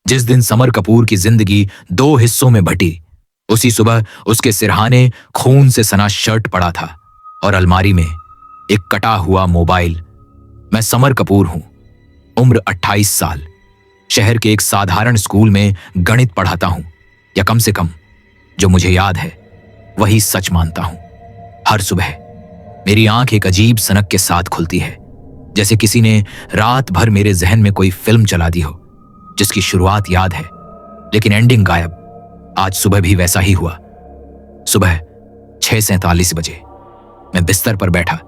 जिस दिन समर कपूर की जिंदगी दो हिस्सों में बटी, उसी सुबह उसके सिरहाने खून से सना शर्ट पड़ा था और अलमारी में एक कटा हुआ मोबाइल। मैं समर कपूर हूं, उम्र 28 साल, शहर के एक साधारण स्कूल में गणित पढ़ाता हूं, या कम से कम जो मुझे याद है वही सच मानता हूं। हर सुबह मेरी आंख एक अजीब सनक के साथ खुलती है, जैसे किसी ने रात भर मेरे जहन में कोई फिल्म चला दी हो, जिसकी शुरुआत याद है लेकिन एंडिंग गायब। आज सुबह भी वैसा ही हुआ। सुबह 6:47 बजे मैं बिस्तर पर बैठा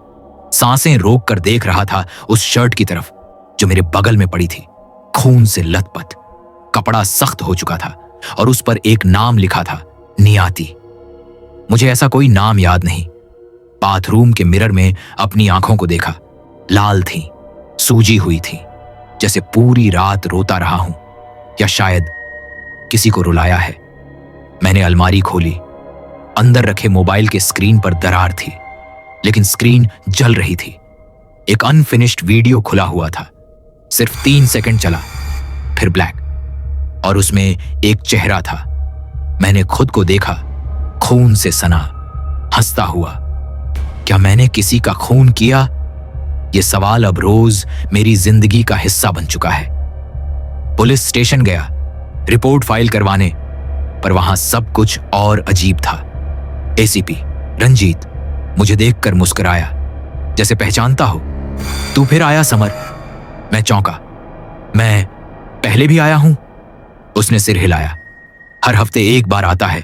सांसें रोक कर देख रहा था उस शर्ट की तरफ जो मेरे बगल में पड़ी थी, खून से लथपथ। कपड़ा सख्त हो चुका था और उस पर एक नाम लिखा था, नियति। मुझे ऐसा कोई नाम याद नहीं। बाथरूम के मिरर में अपनी आंखों को देखा, लाल थी, सूजी हुई थी, जैसे पूरी रात रोता रहा हूं या शायद किसी को रुलाया है। मैंने अलमारी खोली। अंदर रखे मोबाइल के स्क्रीन पर दरार थी, लेकिन स्क्रीन जल रही थी। एक अनफिनिश्ड वीडियो खुला हुआ था, सिर्फ 3 सेकंड चला, फिर ब्लैक, और उसमें एक चेहरा था। मैंने खुद को देखा, खून से सना, हंसता हुआ। क्या मैंने किसी का खून किया? यह सवाल अब रोज मेरी जिंदगी का हिस्सा बन चुका है। पुलिस स्टेशन गया रिपोर्ट फाइल करवाने, पर वहां सब कुछ और अजीब था। एसीपी रंजीत मुझे देखकर मुस्कुराया, जैसे पहचानता हो। तू फिर आया समर? मैं चौंका। मैं पहले भी आया हूं? उसने सिर हिलाया। हर हफ्ते एक बार आता है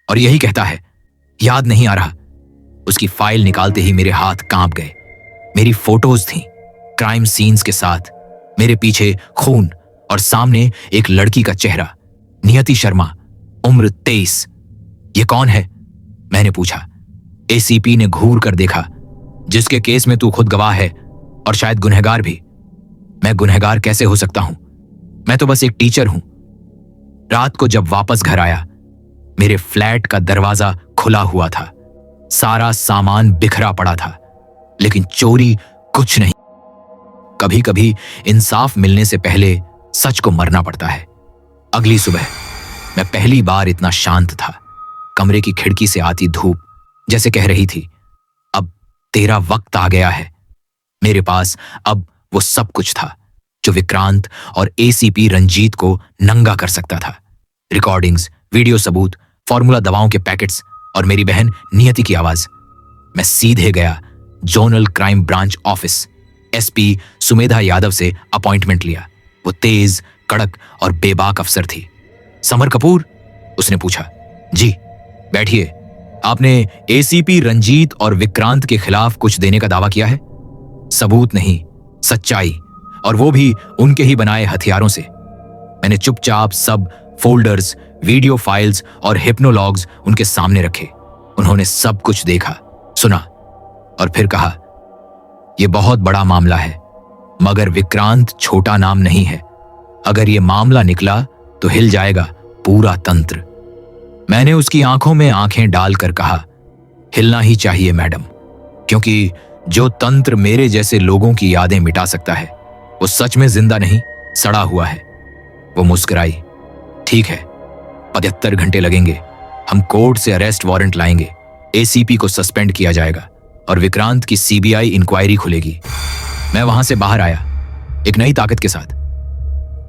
और यही कहता है, याद नहीं आ रहा। उसकी फाइल निकालते ही मेरे हाथ कांप गए। मेरी फोटोज थीं, क्राइम सीन्स के साथ, मेरे पीछे खून और सामने एक लड़की का चेहरा, नियति शर्मा, उम्र 23। ये कौन है? मैंने पूछा। एसीपी ने घूर कर देखा, जिसके केस में तू खुद गवाह है और शायद गुनहगार भी। मैं गुनहगार कैसे हो सकता हूं? मैं तो बस एक टीचर हूं। रात को जब वापस घर आया, मेरे फ्लैट का दरवाजा खुला हुआ था। सारा सामान बिखरा पड़ा था, लेकिन चोरी कुछ नहीं। कभी कभी इंसाफ मिलने से पहले सच को मरना पड़ता है। अगली सुबह मैं पहली बार इतना शांत था। कमरे की खिड़की से आती धूप जैसे कह रही थी, अब तेरा वक्त आ गया है। मेरे पास अब वो सब कुछ था जो विक्रांत और एसीपी रंजीत को नंगा कर सकता था। रिकॉर्डिंग्स, वीडियो सबूत, फॉर्मूला दवाओं के पैकेट्स और मेरी बहन नियति की आवाज। मैं सीधे गया zonal crime branch office. SP Sumedha Yadav से अपॉइंटमेंट लिया। वो तेज, कड़क और बेबाक अफसर थी। समर कपूर? उसने पूछा। जी, बैठिए। आपने एसीपी रंजीत और विक्रांत के खिलाफ कुछ देने का दावा किया है? सबूत नहीं, सच्चाई, और वो भी उनके ही बनाए हथियारों से। मैंने चुपचाप सब फोल्डर्स, वीडियो फाइल्स और हिप्नोलॉग्स उनके सामने रखे। उन्होंने सब कुछ देखा, सुना और फिर कहा, यह बहुत बड़ा मामला है, मगर विक्रांत छोटा नाम नहीं है। अगर यह मामला निकला तो हिल जाएगा पूरा तंत्र। मैंने उसकी आंखों में आंखें डालकर कहा, हिलना ही चाहिए मैडम, क्योंकि जो तंत्र मेरे जैसे लोगों की यादें मिटा सकता है, वो सच में जिंदा नहीं, सड़ा हुआ है। वो मुस्कुराई। ठीक है, 75 घंटे लगेंगे। हम कोर्ट से अरेस्ट वारंट लाएंगे, एसीपी को सस्पेंड किया जाएगा और विक्रांत की सीबीआई इंक्वायरी खुलेगी। मैं वहां से बाहर आया एक नई ताकत के साथ।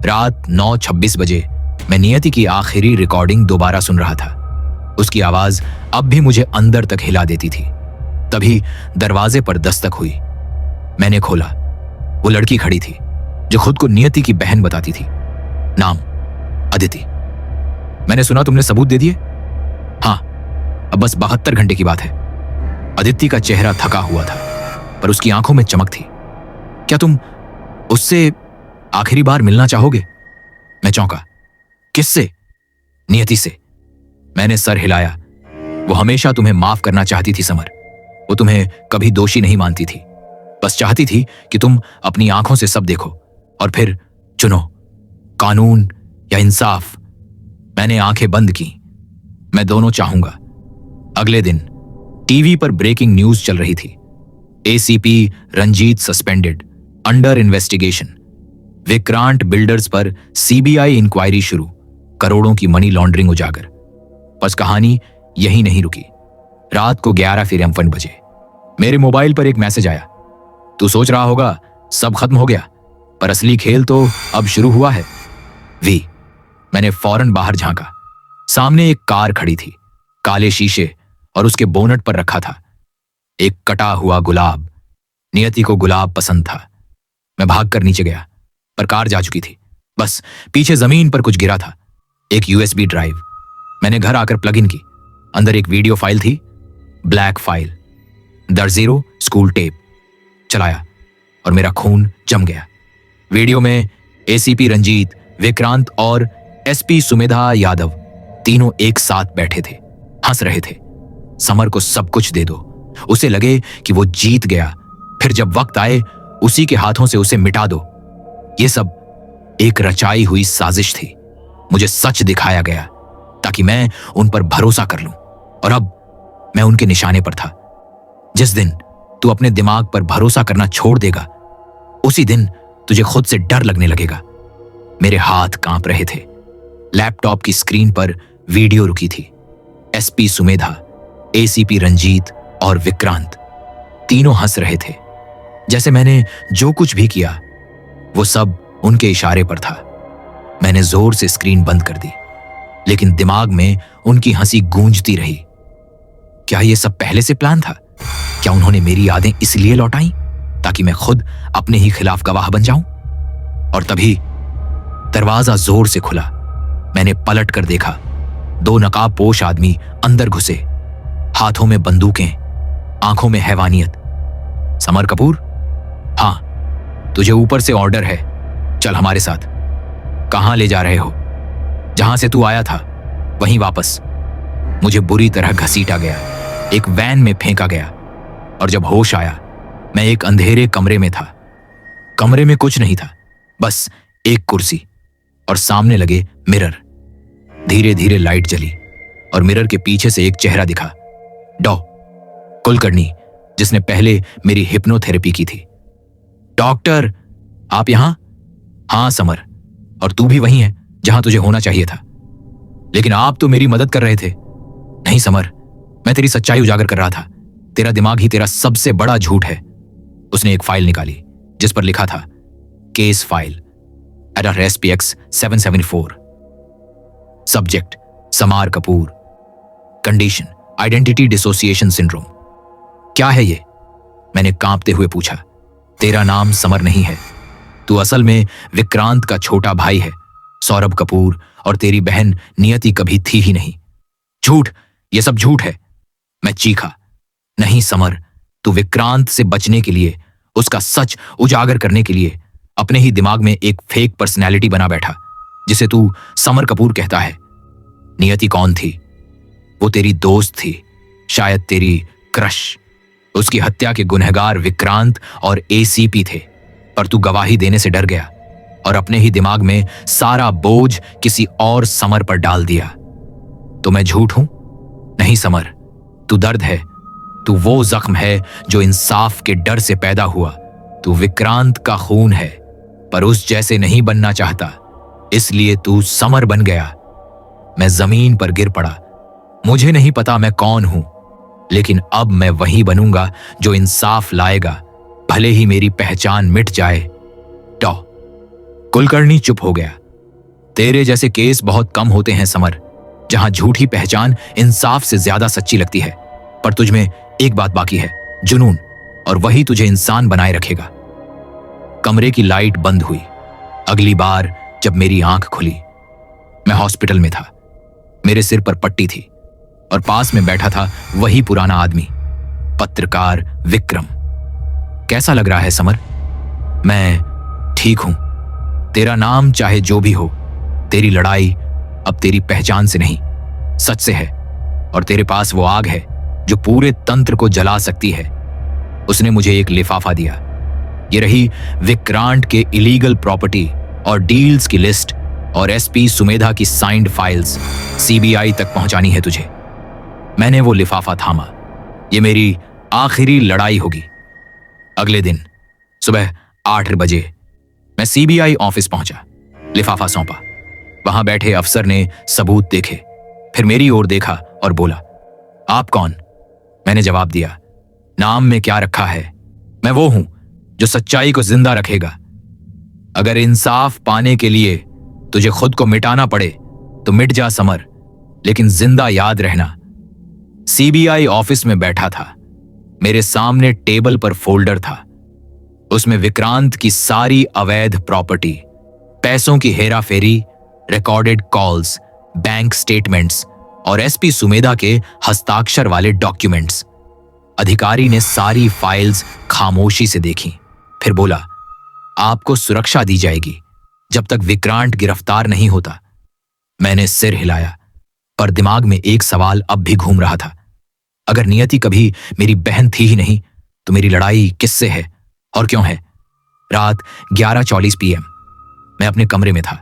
रात 9:26 बजे मैं नियति की आखिरी रिकॉर्डिंग दोबारा सुन रहा था। उसकी आवाज अब भी मुझे अंदर तक हिला देती थी। तभी दरवाजे पर दस्तक हुई। मैंने खोला। वो लड़की खड़ी थी जो खुद को नियति की बहन बताती थी। नाम अदिति। मैंने सुना तुमने सबूत दे दिए? हाँ, अब बस 72 घंटे की बात है। अदिति का चेहरा थका हुआ था, पर उसकी आंखों में चमक थी। क्या तुम उससे आखिरी बार मिलना चाहोगे? मैं चौंका। किससे? नियति से। मैंने सर हिलाया। वो हमेशा तुम्हें माफ करना चाहती थी समर। वो तुम्हें कभी दोषी नहीं मानती थी, बस चाहती थी कि तुम अपनी आंखों से सब देखो और फिर चुनो, कानून या इंसाफ। मैंने आंखें बंद की। मैं दोनों चाहूंगा। अगले दिन टीवी पर ब्रेकिंग न्यूज चल रही थी। ACP Ranjit suspended, under investigation. Vikrant builders पर सीबीआई इंक्वायरी शुरू, करोड़ों की मनी लॉन्ड्रिंग उजागर। बस कहानी यही नहीं रुकी। रात को 11 तिरपन बजे मेरे मोबाइल पर एक मैसेज आया। तू सोच रहा होगा सब खत्म हो गया, पर असली खेल तो अब शुरू हुआ है। वी। मैंने फौरन बाहर झांका। सामने एक कार खड़ी थी, काले शीशे, और उसके बोनट पर रखा था एक कटा हुआ गुलाब। नियति को गुलाब पसंद था। मैं भागकर नीचे गया, पर कार जा चुकी थी। बस पीछे जमीन पर कुछ गिरा था, एक यूएसबी ड्राइव। मैंने घर आकर प्लग इन की। अंदर एक वीडियो फाइल थी, ब्लैक फाइल, द0 स्कूल टेप। चलाया और मेरा खून जम गया। वीडियो में एसीपी रंजीत, विक्रांत और एसपी सुमेधा यादव तीनों एक साथ बैठे थे, हंस रहे थे। समर को सब कुछ दे दो, उसे लगे कि वो जीत गया, फिर जब वक्त आए उसी के हाथों से उसे मिटा दो। ये सब एक रचाई हुई साजिश थी। मुझे सच दिखाया गया ताकि मैं उन पर भरोसा कर लूं, और अब मैं उनके निशाने पर था। जिस दिन तू अपने दिमाग पर भरोसा करना छोड़ देगा, उसी दिन तुझे खुद से डर लगने लगेगा। मेरे हाथ कांप रहे थे। लैपटॉप की स्क्रीन पर वीडियो रुकी थी। एसपी सुमेधा, एसीपी रंजीत और विक्रांत तीनों हंस रहे थे, जैसे मैंने जो कुछ भी किया वो सब उनके इशारे पर था। मैंने जोर से स्क्रीन बंद कर दी, लेकिन दिमाग में उनकी हंसी गूंजती रही। क्या यह सब पहले से प्लान था? क्या उन्होंने मेरी यादें इसलिए लौटाई ताकि मैं खुद अपने ही खिलाफ गवाह बन जाऊं? और तभी दरवाजा जोर से खुला। मैंने पलट कर देखा। 2 नकाबपोश आदमी अंदर घुसे, हाथों में बंदूकें, आंखों में हैवानियत। समर कपूर? हाँ, तुझे ऊपर से ऑर्डर है, चल हमारे साथ। कहां ले जा रहे हो? जहां से तू आया था वहीं वापस। मुझे बुरी तरह घसीटा गया, एक वैन में फेंका गया, और जब होश आया मैं एक अंधेरे कमरे में था। कमरे में कुछ नहीं था, बस एक कुर्सी और सामने लगे मिरर। धीरे धीरे लाइट जली और मिरर के पीछे से एक चेहरा दिखा। डॉ कुलकर्णी, जिसने पहले मेरी हिप्नोथेरेपी की थी। डॉक्टर, आप यहां? हां समर, और तू भी वहीं है जहां तुझे होना चाहिए था। लेकिन आप तो मेरी मदद कर रहे थे। नहीं समर, मैं तेरी सच्चाई उजागर कर रहा था। तेरा दिमाग ही तेरा सबसे बड़ा झूठ है। उसने एक फाइल निकाली जिस पर लिखा था case file @SPX 774। Subject summer Kapoor, condition identity dissociation syndrome. क्या है ये? मैंने कांपते हुए पूछा। तेरा नाम समर नहीं है, तू असल में विक्रांत का छोटा भाई है, सौरभ कपूर, और तेरी बहन नियति कभी थी ही नहीं। झूठ, ये सब झूठ है। मैं चीखा। नहीं समर, तू विक्रांत से बचने के लिए, उसका सच उजागर करने के लिए अपने ही दिमाग में एक फेक पर्सनैलिटी बना बैठा, जिसे तू समर कपूर कहता है। नियति कौन थी? वो तेरी दोस्त थी, शायद तेरी क्रश। उसकी हत्या के गुनहगार विक्रांत और एसीपी थे, पर तू गवाही देने से डर गया और अपने ही दिमाग में सारा बोझ किसी और समर पर डाल दिया। तो मैं झूठ हूं? नहीं समर, तू दर्द है। तू वो जख्म है जो इंसाफ के डर से पैदा हुआ। तू विक्रांत का खून है, पर उस जैसे नहीं बनना चाहता, इसलिए तू समर बन गया। मैं जमीन पर गिर पड़ा। मुझे नहीं पता मैं कौन हूं, लेकिन अब मैं वही बनूंगा जो इंसाफ लाएगा, भले ही मेरी पहचान मिट जाए। टॉ कुलकर्णी चुप हो गया। तेरे जैसे केस बहुत कम होते हैं समर, जहां झूठी पहचान इंसाफ से ज्यादा सच्ची लगती है। पर तुझमें एक बात बाकी है, जुनून, और वही तुझे इंसान बनाए रखेगा। कमरे की लाइट बंद हुई। अगली बार जब मेरी आंख खुली, मैं हॉस्पिटल में था। मेरे सिर पर पट्टी थी और पास में बैठा था वही पुराना आदमी, पत्रकार विक्रम। कैसा लग रहा है समर? मैं ठीक हूं। तेरा नाम चाहे जो भी हो, तेरी लड़ाई अब तेरी पहचान से नहीं, सच से है। और तेरे पास वो आग है जो पूरे तंत्र को जला सकती है। उसने मुझे एक लिफाफा दिया। ये रही विक्रांत के इलीगल प्रॉपर्टी और डील्स की लिस्ट, और एसपी सुमेधा की साइंड फाइल्स सीबीआई तक पहुंचानी है तुझे। मैंने वो लिफाफा थामा। ये मेरी आखिरी लड़ाई होगी। अगले दिन सुबह 8 बजे मैं सीबीआई ऑफिस पहुंचा, लिफाफा सौंपा। वहां बैठे अफसर ने सबूत देखे, फिर मेरी ओर देखा और बोला, आप कौन? मैंने जवाब दिया, नाम में क्या रखा है, मैं वो हूं जो सच्चाई को जिंदा रखेगा। अगर इंसाफ पाने के लिए तुझे खुद को मिटाना पड़े तो मिट जा समर, लेकिन जिंदा याद रहना। सीबीआई ऑफिस में बैठा था। मेरे सामने टेबल पर फोल्डर था। उसमें विक्रांत की सारी अवैध प्रॉपर्टी, पैसों की हेराफेरी, रिकॉर्डेड कॉल्स, बैंक स्टेटमेंट्स और एसपी सुमेधा के हस्ताक्षर वाले डॉक्यूमेंट्स। अधिकारी ने सारी फाइल्स खामोशी से देखी, फिर बोला, आपको सुरक्षा दी जाएगी जब तक विक्रांत गिरफ्तार नहीं होता। मैंने सिर हिलाया, पर दिमाग में एक सवाल अब भी घूम रहा था। अगर नियति कभी मेरी बहन थी ही नहीं तो मेरी लड़ाई किससे है और क्यों है? रात 11:40 PM मैं अपने कमरे में था।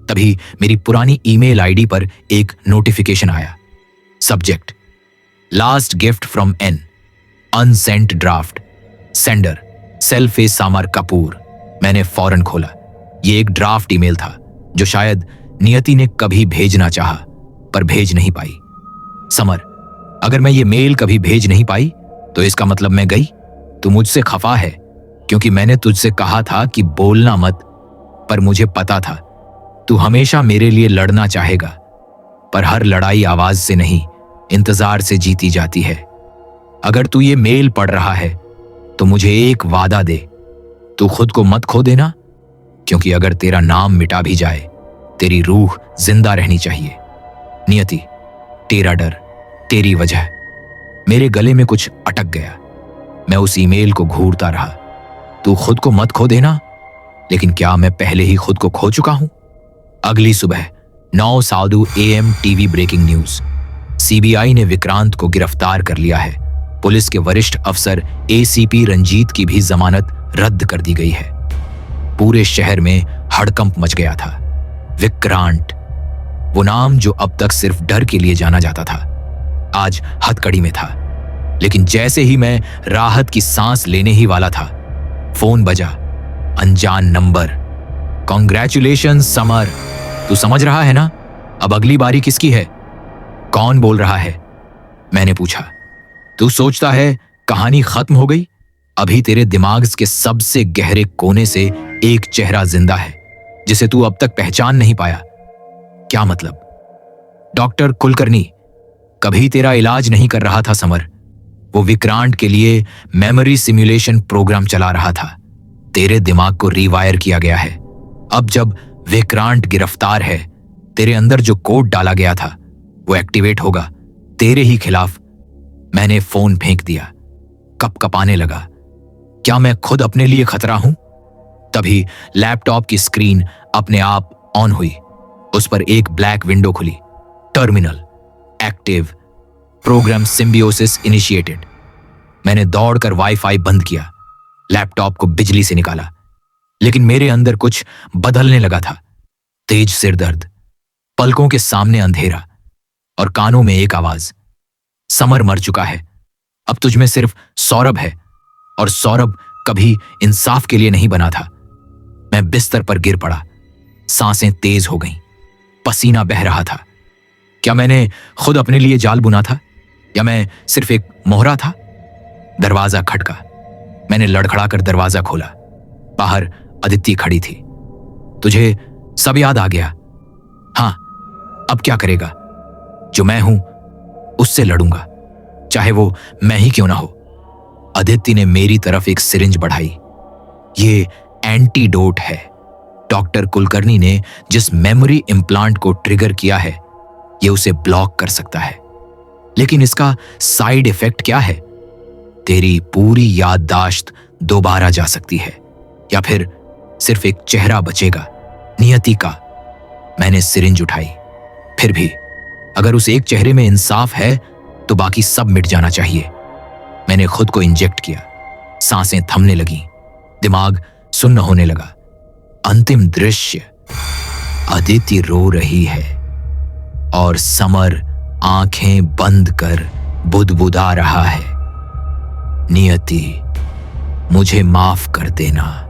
तभी मेरी पुरानी ईमेल आईडी पर एक नोटिफिकेशन आया। Subject, last gift from N, unsent draft, sender सेल्फे सामर कपूर। मैंने फौरन खोला। ये एक ड्राफ्ट ईमेल था जो शायद नियति ने कभी भेजना चाहा पर भेज नहीं पाई। समर, अगर मैं ये मेल कभी भेज नहीं पाई तो इसका मतलब मैं गई। तू मुझसे खफा है क्योंकि मैंने तुझसे कहा था कि बोलना मत, पर मुझे पता था तू हमेशा मेरे लिए लड़ना चाहेगा। पर हर लड़ाई आवाज से नहीं, इंतजार से जीती जाती है। अगर तू ये मेल पढ़ रहा है तो मुझे एक वादा दे, तू खुद को मत खो देना, क्योंकि अगर तेरा नाम मिटा भी जाए तेरी रूह जिंदा रहनी चाहिए। नियति, तेरा डर, तेरी वजह। मेरे गले में कुछ अटक गया। मैं उस ईमेल को घूरता रहा। तू खुद को मत खो देना, लेकिन क्या मैं पहले ही खुद को खो चुका हूं? अगली सुबह 9:02 AM TV breaking news. CBI ने विक्रांत को गिरफ्तार कर लिया है। पुलिस के वरिष्ठ अफसर ACP रंजीत की भी जमानत रद्द कर दी गई है। पूरे शहर में हड़कंप मच गया था। विक्रांत, वो नाम जो अब तक सिर्फ डर के लिए जाना जाता था, आज हथकड़ी में था। लेकिन जैसे ही मैं राहत की सांस लेने ही वाला था, फोन बजा। अनजान नंबर। कॉन्ग्रेचुलेशन समर, तू समझ रहा है ना अब अगली बारी किसकी है? कौन बोल रहा है? मैंने पूछा। तू सोचता है कहानी खत्म हो गई? अभी तेरे दिमाग के सबसे गहरे कोने से एक चेहरा जिंदा है जिसे तू अब तक पहचान नहीं पाया। क्या मतलब? डॉक्टर कुलकर्णी कभी तेरा इलाज नहीं कर रहा था समर। वो विक्रांत के लिए मेमोरी सिमुलेशन प्रोग्राम चला रहा था। तेरे दिमाग को रीवायर किया गया है। अब जब विक्रांत गिरफ्तार है, तेरे अंदर जो कोड डाला गया था वो एक्टिवेट होगा तेरे ही खिलाफ। मैंने फोन फेंक दिया। कपकपाने लगा। क्या मैं खुद अपने लिए खतरा हूं? तभी लैपटॉप की स्क्रीन अपने आप ऑन हुई। उस पर एक ब्लैक विंडो खुली। Terminal active, program symbiosis initiated. मैंने दौड़कर वाईफाई बंद किया, लैपटॉप को बिजली से निकाला। लेकिन मेरे अंदर कुछ बदलने लगा था। तेज सिरदर्द, पलकों के सामने अंधेरा और कानों में एक आवाज, समर मर चुका है। अब तुझ में सिर्फ सौरभ है, और सौरभ कभी इंसाफ के लिए नहीं बना था। मैं बिस्तर पर गिर पड़ा। सांसें तेज हो गईं, पसीना बह रहा था। क्या मैंने खुद अपने लिए जाल बुना था, या मैं सिर्फ एक मोहरा था? दरवाजा खटका। मैंने लड़खड़ाकर दरवाजा खोला। बाहर अदिति खड़ी थी। तुझे सब याद आ गया? हाँ, अब क्या करेगा? जो मैं हूं उससे लड़ूंगा, चाहे वो मैं ही क्यों ना हो। अदिति ने मेरी तरफ एक सिरिंज बढ़ाई। ये एंटीडोट है। डॉक्टर कुलकर्णी ने जिस मेमोरी इम्प्लांट को ट्रिगर किया है, ये उसे ब्लॉक कर सकता है। लेकिन इसका साइड इफेक्ट क्या है? तेरी पूरी याददाश्त दोबारा जा सकती है, या फिर सिर्फ एक चेहरा बचेगा, नियति का। मैंने सिरिंज उठाई। फिर भी अगर उस एक चेहरे में इंसाफ है तो बाकी सब मिट जाना चाहिए। मैंने खुद को इंजेक्ट किया। सांसें थमने लगीं, दिमाग सुन्न होने लगा। अंतिम दृश्य, अदिति रो रही है और समर आंखें बंद कर बुदबुदा रहा है, नियति मुझे माफ कर देना।